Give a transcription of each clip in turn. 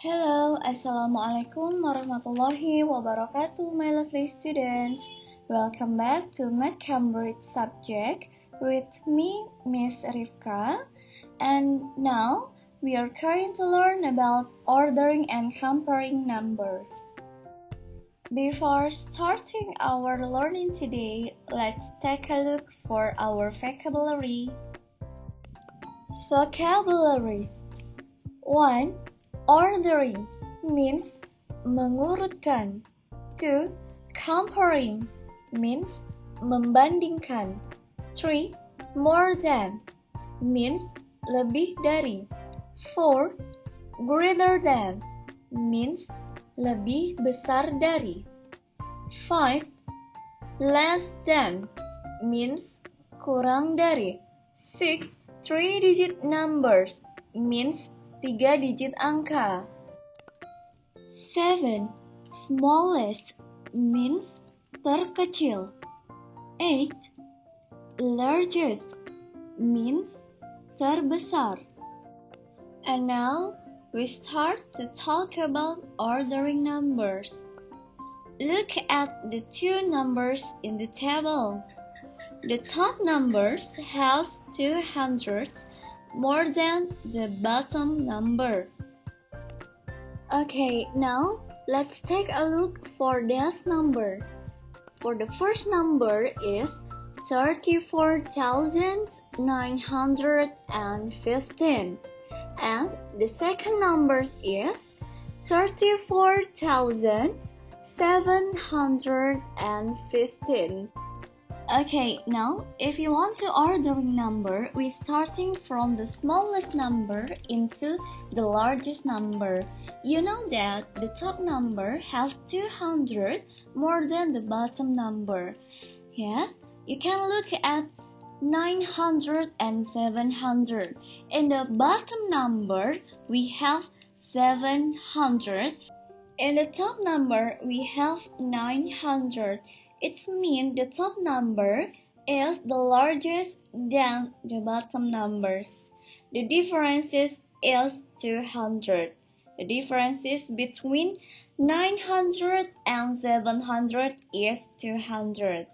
Hello, Assalamualaikum warahmatullahi wabarakatuh, my lovely students. Welcome back to Math Cambridge subject with me, Miss Rifka. And now we are going to learn about ordering and comparing numbers. Before starting our learning today, let's take a look for our vocabulary. Vocabularies 1. Ordering means mengurutkan. 2. Comparing means membandingkan. 3. More than means lebih dari. 4. Greater than means lebih besar dari. 5. Less than means kurang dari. 6. Three-digit numbers means 3 digit angka. 7. Smallest means terkecil. 8. Largest means terbesar. And now we start to talk about ordering numbers. Look at the two numbers in the table. The top numbers has 200 more than the bottom number. Okay, now let's take a look for this number. For the first number is 34,915 and the second number is 34,715. Okay, now if you want to ordering number, we starting from the smallest number into the largest number. You know that the top number has 200 more than the bottom number. Yes, you can look at 900 and 700. In the bottom number, we have 700. In the top number, we have 900. It means the top number is the largest than the bottom numbers. The difference is 200. The difference between 900 and 700 is 200.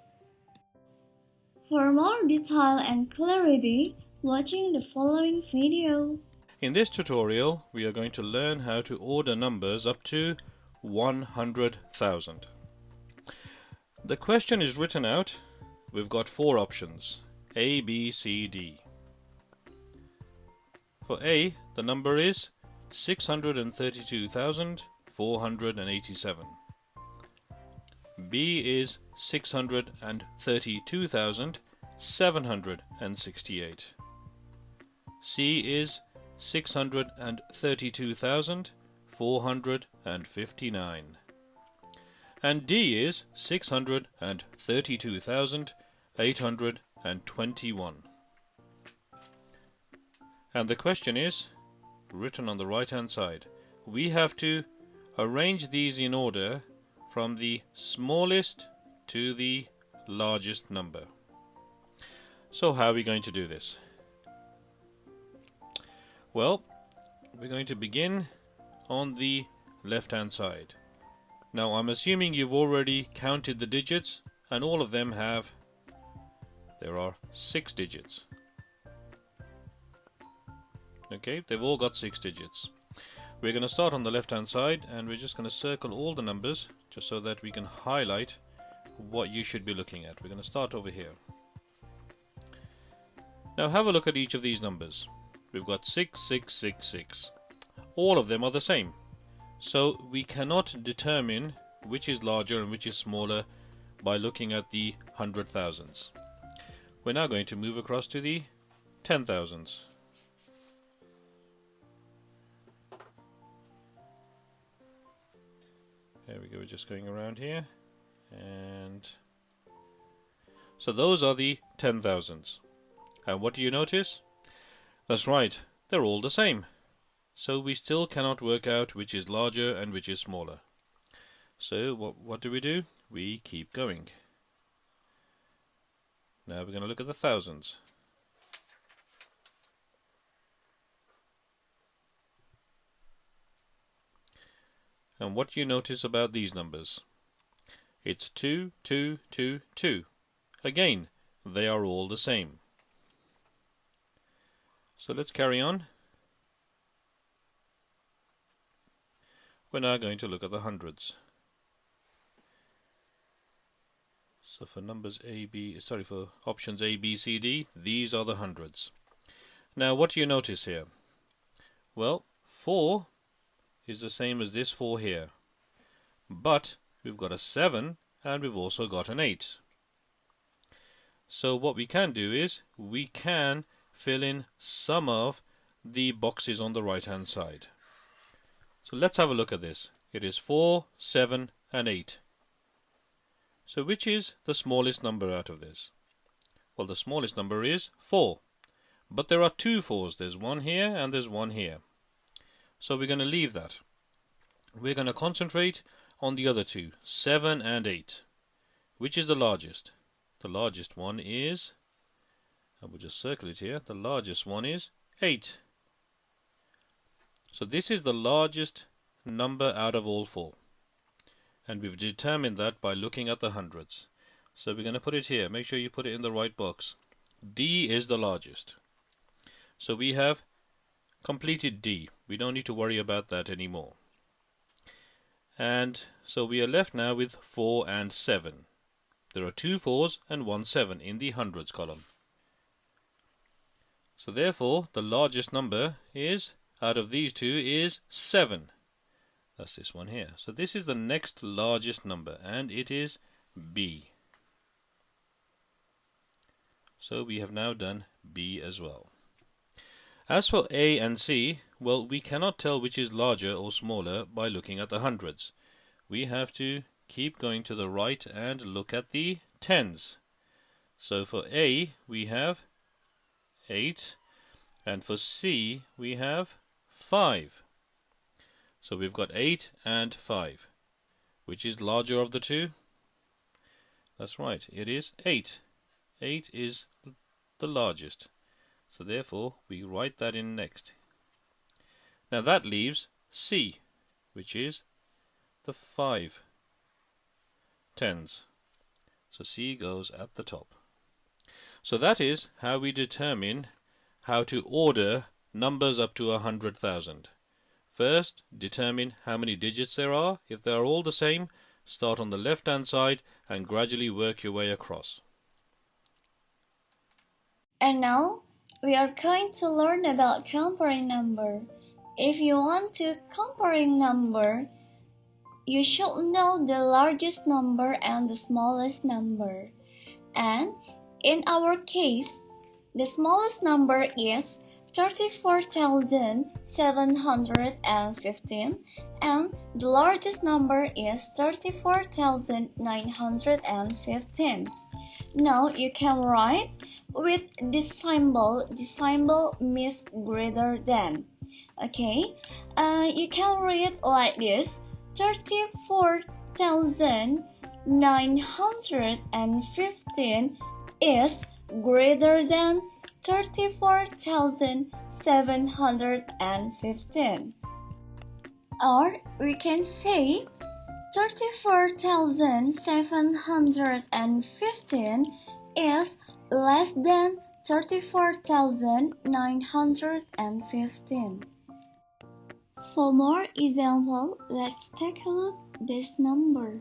For more detail and clarity, watching the following video. In this tutorial, we are going to learn how to order numbers up to 100,000. The question is written out. We've got 4 options, A, B, C, D. For A, the number is 632,487. B is 632,768. C is 632,459. And D is 632,821. And the question is written on the right hand side. We have to arrange these in order from the smallest to the largest number. So how are we going to do this? Well, we're going to begin on the left hand side. Now I'm assuming you've already counted the digits, and all of them there are 6 digits. Okay, they've all got 6 digits. We're going to start on the left hand side, and we're just going to circle all the numbers just so that we can highlight what you should be looking at. We're going to start over here. Now have a look at each of these numbers. We've got 6, 6, 6, 6. All of them are the same. So we cannot determine which is larger and which is smaller by looking at the 100,000s. We're now going to move across to the 10,000s. There we go, we're just going around here. And so those are the 10,000s. And what do you notice? That's right, they're all the same. So we still cannot work out which is larger and which is smaller. So what do? We keep going. Now we're going to look at the thousands. And what do you notice about these numbers? It's 2, 2, 2, 2. Again, they are all the same. So let's carry on. We're now going to look at the hundreds. So for for options A, B, C, D, these are the hundreds. Now what do you notice here? Well, 4 is the same as this 4 here. But we've got a 7 and we've also got an 8. So what we can do is we can fill in some of the boxes on the right hand side. So let's have a look at this. It is 4, 7 and 8. So which is the smallest number out of this? Well, the smallest number is 4. But there are two 4s. There's one here and there's one here. So we're going to leave that. We're going to concentrate on the other two, 7 and 8. Which is the largest? The largest one is, I will just circle it here, the largest one is 8. So this is the largest number out of all 4. And we've determined that by looking at the hundreds. So we're going to put it here. Make sure you put it in the right box. D is the largest. So we have completed D. We don't need to worry about that anymore. And so we are left now with 4 and 7. There are two 4s and one 7 in the hundreds column. So therefore the largest number is, out of these two, is 7. That's this one here. So this is the next largest number and it is B. So we have now done B as well. As for A and C, well, we cannot tell which is larger or smaller by looking at the hundreds. We have to keep going to the right and look at the tens. So for A we have 8 and for C we have 5. So we've got 8 and 5. Which is larger of the two? That's right, it is 8. 8 is the largest. So therefore we write that in next. Now that leaves C, which is the 5 tens. So C goes at the top. So that is how we determine how to order numbers up to 100,000. First, determine how many digits there are. If they are all the same, start on the left hand side and gradually work your way across. And now we are going to learn about comparing number. If you want to comparing number, you should know the largest number and the smallest number. And in our case, the smallest number is 34,715 and the largest number is 34,915. Now you can write with this symbol. The symbol means greater than. Okay, you can read like this: 34,915 is greater than 34,715. Or we can say 34,715 is less than 34,915. For more example, let's take a look at this number.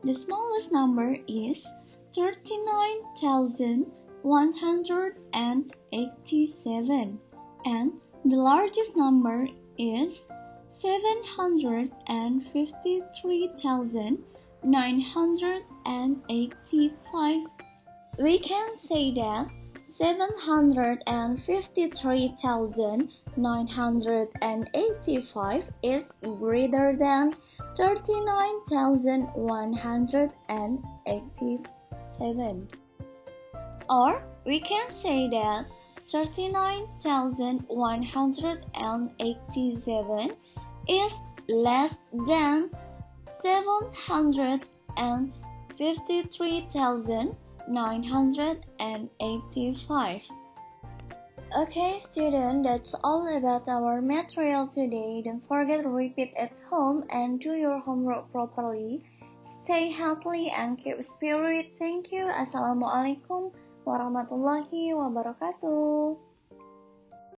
The smallest number is 39,187 and the largest number is 753,985. We can say that 753,985 is greater than 39,187. Or we can say that 39,187 is less than 753,985. Okay, student, that's all about our material today. Don't forget to repeat at home and do your homework properly. Stay healthy and keep spirit. Thank you. Assalamualaikum warahmatullahi wabarakatuh.